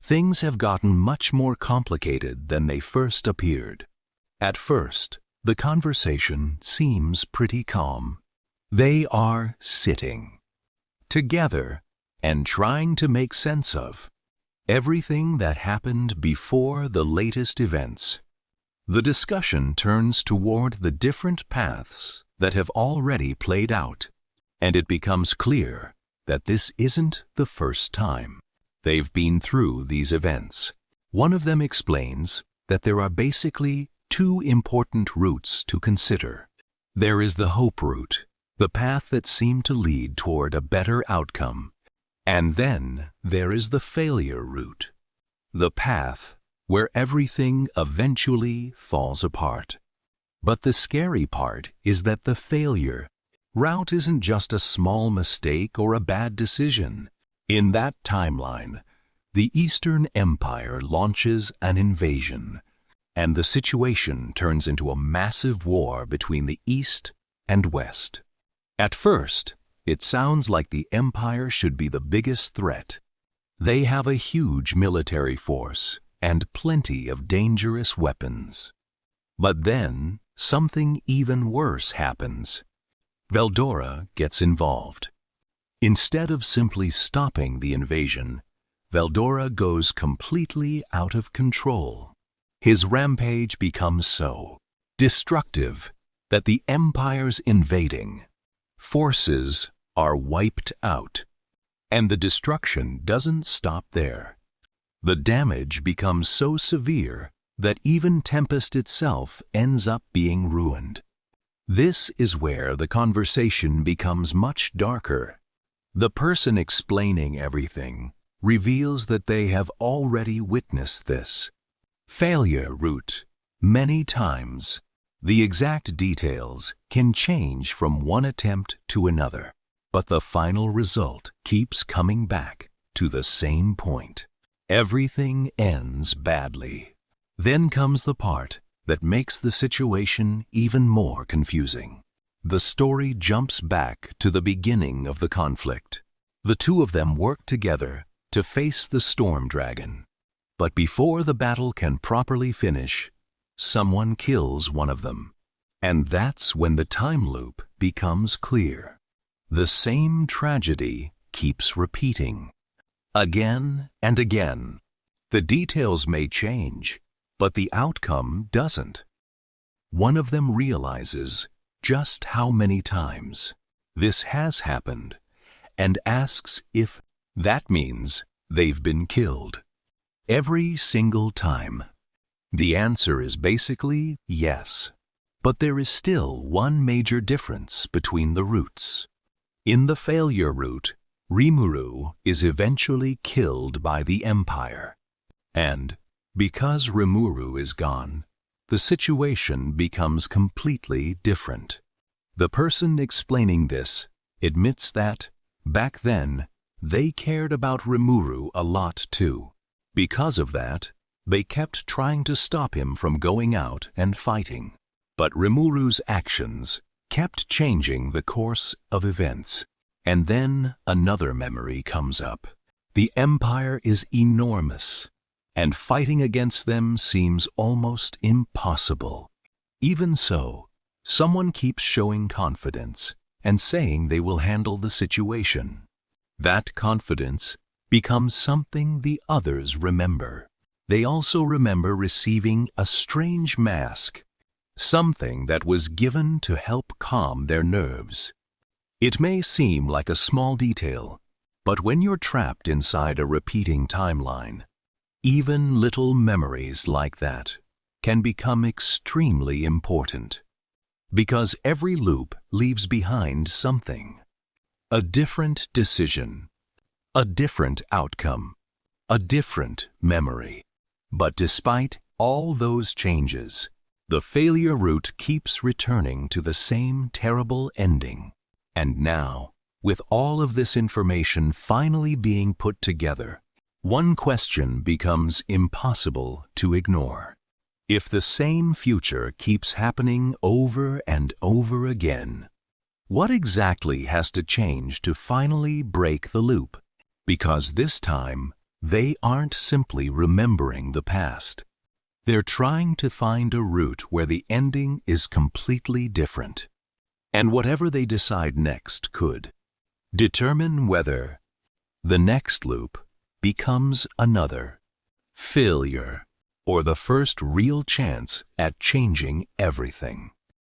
things have gotten much more complicated than they first appeared. At first, the conversation seems pretty calm. They are sitting together and trying to make sense of everything that happened before the latest events. The discussion turns toward the different paths that have already played out, and it becomes clear that this isn't the first time they've been through these events. One of them explains that there are basically two important routes to consider. There is the hope route, the path that seemed to lead toward a better outcome. And then there is the failure route, the path where everything eventually falls apart. But the scary part is that the failure route isn't just a small mistake or a bad decision. In that timeline, the Eastern Empire launches an invasion, and the situation turns into a massive war between the East and West. At first, it sounds like the Empire should be the biggest threat. They have a huge military force and plenty of dangerous weapons. But then, something even worse happens. Veldora gets involved. Instead of simply stopping the invasion, Veldora goes completely out of control. His rampage becomes so destructive that the Empire's invading forces are wiped out, and the destruction doesn't stop there. The damage becomes so severe that even Tempest itself ends up being ruined. This is where the conversation becomes much darker. The person explaining everything reveals that they have already witnessed this failure route many times. The exact details can change from one attempt to another, but the final result keeps coming back to the same point. Everything ends badly. Then comes the part that makes the situation even more confusing. The story jumps back to the beginning of the conflict. The two of them work together to face the storm dragon. But before the battle can properly finish, someone kills one of them. And that's when the time loop becomes clear. The same tragedy keeps repeating, again and again. The details may change, but the outcome doesn't. One of them realizes just how many times this has happened and asks if that means they've been killed. Every single time. The answer is basically yes. But there is still one major difference between the routes. In the failure route, Rimuru is eventually killed by the Empire. And because Rimuru is gone, the situation becomes completely different. The person explaining this admits that, back then, they cared about Rimuru a lot too. Because of that, they kept trying to stop him from going out and fighting. But Rimuru's actions kept changing the course of events. And then another memory comes up. The Empire is enormous, and fighting against them seems almost impossible. Even so, someone keeps showing confidence and saying they will handle the situation. That confidence becomes something the others remember. They also remember receiving a strange mask, something that was given to help calm their nerves. It may seem like a small detail, but when you're trapped inside a repeating timeline, even little memories like that can become extremely important. Because every loop leaves behind something. A different decision, a different outcome, a different memory. But despite all those changes, the failure route keeps returning to the same terrible ending. And now, with all of this information finally being put together, one question becomes impossible to ignore. If the same future keeps happening over and over again, what exactly has to change to finally break the loop? Because this time, They aren't simply remembering the past. They're trying to find a route where the ending is completely different. And whatever they decide next could determine whether the next loop becomes another failure or the first real chance at changing everything.